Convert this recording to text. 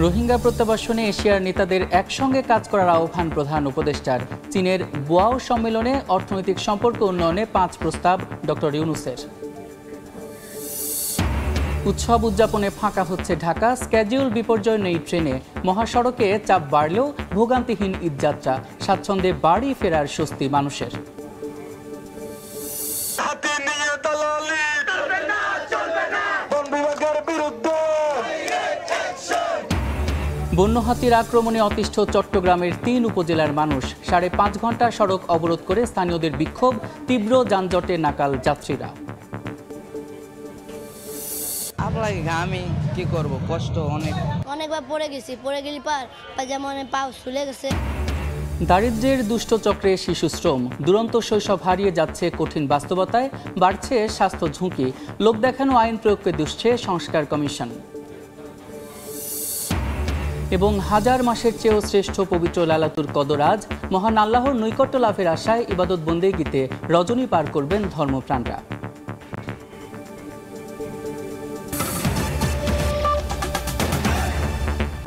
রোহিঙ্গা প্রত্যাবাসনে এশিয়ার নেতাদের একসঙ্গে কাজ করার আহ্বান প্রধান উপদেষ্টার। চীনের বোয়াও সম্মেলনে অর্থনৈতিক সম্পর্ক উন্নয়নে 5 প্রস্তাব ডক্টর ইউনূসের। উৎসব উদযাপনে ফাঁকা হচ্ছে ঢাকা, স্ক্যাডিউল বিপর্যয় নেই ট্রেনে। মহাসড়কে চাপ বাড়লেও ভোগান্তিহীন ঈদযাত্রা, স্বাচ্ছন্দ্যে বাড়ি ফেরার স্বস্তি মানুষের। বন্য হাতির আক্রমণে অতিষ্ঠ চট্টগ্রামের 3 উপজেলার মানুষ। 5.5 ঘন্টা সড়ক অবরোধ করে স্থানীয়দের বিক্ষোভ, তীব্র যানজটে নাকাল যাত্রীরা। আমি কি করব, কষ্ট অনেকবার পড়ে গেছি, পড়ে গেলি যেমন পা ফুলে গেছে। দারিদ্র্যের দুষ্ট চক্রে শিশুশ্রম, দুরন্ত শৈশব হারিয়ে যাচ্ছে কঠিন বাস্তবতায়, বাড়ছে স্বাস্থ্য ঝুঁকি। লোক দেখানো আইন প্রয়োগকে দুষছে সংস্কার কমিশন। এবং হাজার মাসের চেয়েও শ্রেষ্ঠ পবিত্র লাইলাতুল কদর আজ। মহান আল্লাহর নৈকট্য লাভের আশায় ইবাদত বন্দেগীতে রজনী পার করবেন ধর্মপ্রাণরা।